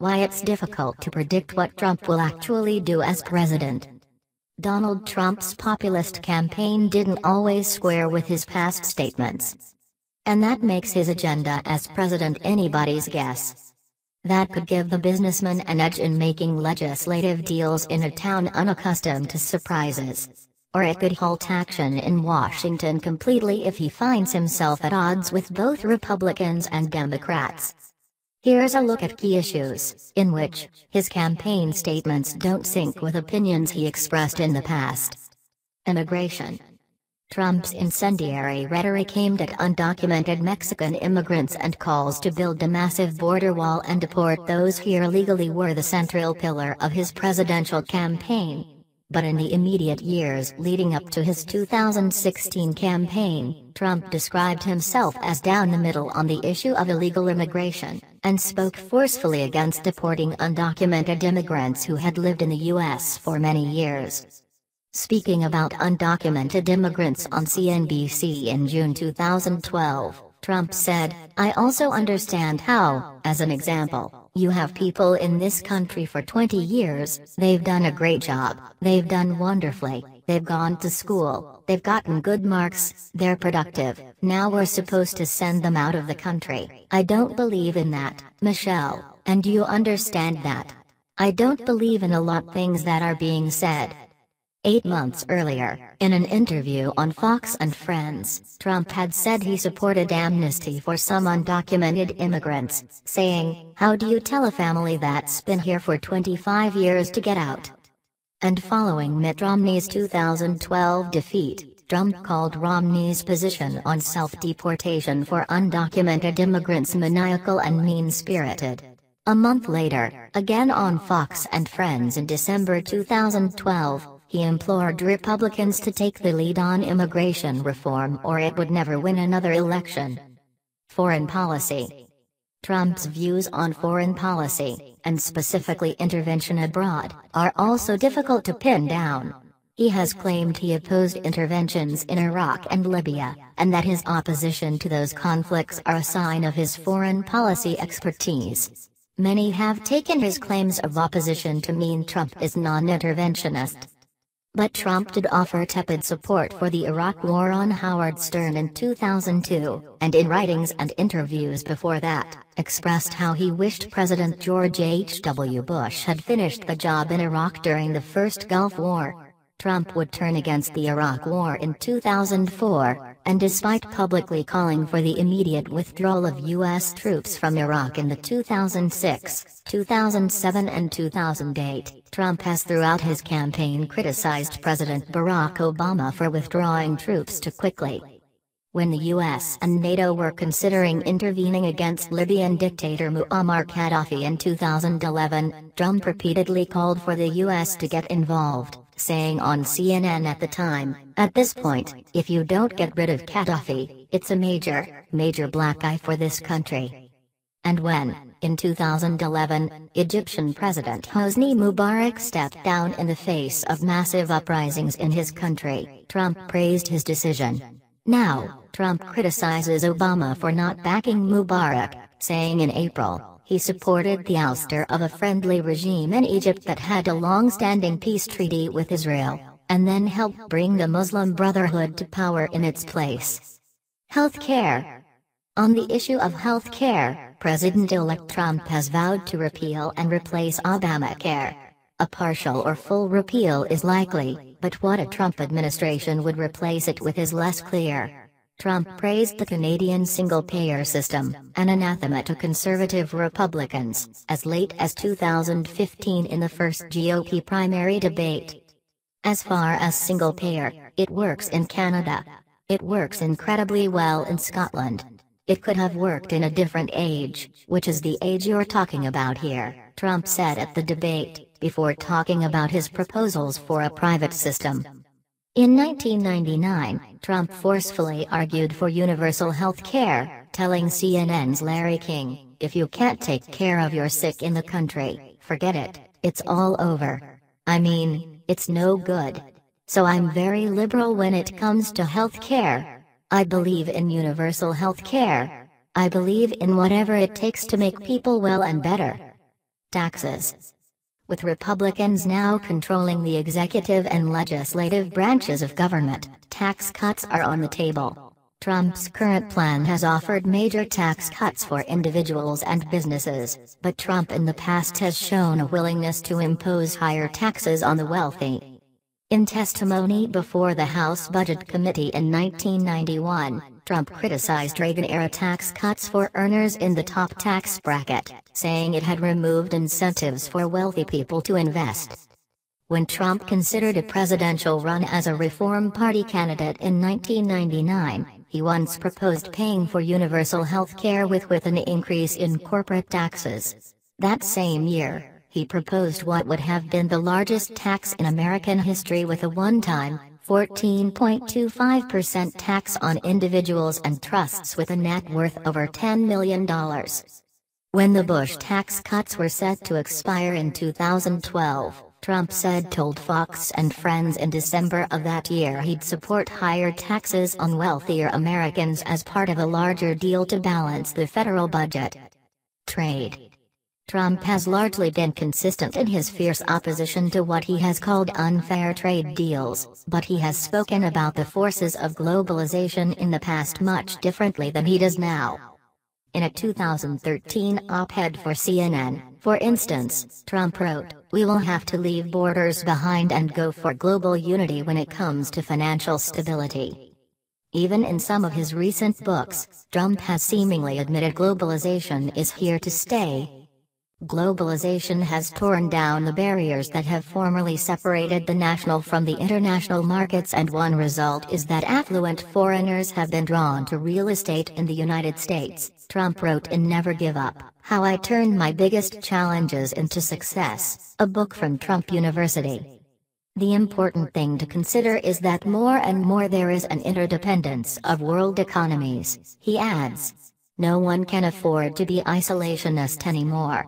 why it's difficult to predict what Trump will actually do as president. Donald Trump's populist campaign didn't always square with his past statements. And that makes his agenda as president anybody's guess. That could give the businessman an edge in making legislative deals in a town unaccustomed to surprises. Or it could halt action in Washington completely if he finds himself at odds with both Republicans and Democrats. Here's a look at key issues, in which his campaign statements don't sync with opinions he expressed in the past. Immigration. Trump's incendiary rhetoric aimed at undocumented Mexican immigrants and calls to build a massive border wall and deport those here illegally were the central pillar of his presidential campaign. But in the immediate years leading up to his 2016 campaign, Trump described himself as down the middle on the issue of illegal immigration, and spoke forcefully against deporting undocumented immigrants who had lived in the U.S. for many years. Speaking about undocumented immigrants on CNBC in June 2012, Trump said, "I also understand how, as an example, you have people in this country for 20 years, they've done a great job, they've done wonderfully, they've gone to school, they've gotten good marks, they're productive, now we're supposed to send them out of the country. I don't believe in that, Michelle, and you understand that. I don't believe in a lot things that are being said." 8 months earlier, in an interview on Fox and Friends, Trump had said he supported amnesty for some undocumented immigrants, saying, "How do you tell a family that's been here for 25 years to get out?" And following Mitt Romney's 2012 defeat, Trump called Romney's position on self-deportation for undocumented immigrants maniacal and mean-spirited. A month later, again on Fox and Friends in December 2012, he implored Republicans to take the lead on immigration reform or it would never win another election. Foreign policy. Trump's views on foreign policy, and specifically intervention abroad, are also difficult to pin down. He has claimed he opposed interventions in Iraq and Libya, and that his opposition to those conflicts are a sign of his foreign policy expertise. Many have taken his claims of opposition to mean Trump is non-interventionist. But Trump did offer tepid support for the Iraq War on Howard Stern in 2002, and in writings and interviews before that, expressed how he wished President George H.W. Bush had finished the job in Iraq during the first Gulf War. Trump would turn against the Iraq War in 2004, and despite publicly calling for the immediate withdrawal of U.S. troops from Iraq in the 2006, 2007 and 2008, Trump has throughout his campaign criticized President Barack Obama for withdrawing troops too quickly. When the U.S. and NATO were considering intervening against Libyan dictator Muammar Gaddafi in 2011, Trump repeatedly called for the U.S. to get involved, saying on CNN at the time, "At this point, if you don't get rid of Gaddafi, it's a major black eye for this country." And when, in 2011, Egyptian President Hosni Mubarak stepped down in the face of massive uprisings in his country, Trump praised his decision. Now, Trump criticizes Obama for not backing Mubarak, saying in April, he supported the ouster of a friendly regime in Egypt that had a long-standing peace treaty with Israel, and then helped bring the Muslim Brotherhood to power in its place. Health care. On the issue of health care, President-elect Trump has vowed to repeal and replace Obamacare. A partial or full repeal is likely, but what a Trump administration would replace it with is less clear. Trump praised the Canadian single-payer system, an anathema to conservative Republicans, as late as 2015 in the first GOP primary debate. As far as single-payer, it works in Canada. It works incredibly well in Scotland. It could have worked in a different age, which is the age you're talking about here, Trump said at the debate, before talking about his proposals for a private system. In 1999, Trump forcefully argued for universal health care, telling CNN's Larry King, "If you can't take care of your sick in the country, forget it, it's all over. I mean, it's no good. So I'm very liberal when it comes to health care. I believe in universal health care. I believe in whatever it takes to make people well and better." Taxes. With Republicans now controlling the executive and legislative branches of government, tax cuts are on the table. Trump's current plan has offered major tax cuts for individuals and businesses, but Trump in the past has shown a willingness to impose higher taxes on the wealthy. In testimony before the House Budget Committee in 1991, Trump criticized Reagan-era tax cuts for earners in the top tax bracket, saying it had removed incentives for wealthy people to invest. When Trump considered a presidential run as a Reform Party candidate in 1999, he once proposed paying for universal health care with an increase in corporate taxes. That same year, he proposed what would have been the largest tax in American history with a one-time, 14.25% tax on individuals and trusts with a net worth over $10 million. When the Bush tax cuts were set to expire in 2012, Trump told Fox and Friends in December of that year he'd support higher taxes on wealthier Americans as part of a larger deal to balance the federal budget. Trade. Trump has largely been consistent in his fierce opposition to what he has called unfair trade deals, but he has spoken about the forces of globalization in the past much differently than he does now. In a 2013 op-ed for CNN, for instance, Trump wrote, "We will have to leave borders behind and go for global unity when it comes to financial stability." Even in some of his recent books, Trump has seemingly admitted globalization is here to stay. Globalization has torn down the barriers that have formerly separated the national from the international markets, and one result is that affluent foreigners have been drawn to real estate in the United States, Trump wrote in Never Give Up, How I Turned My Biggest Challenges into Success, a book from Trump University. The important thing to consider is that more and more there is an interdependence of world economies, he adds. No one can afford to be isolationist anymore.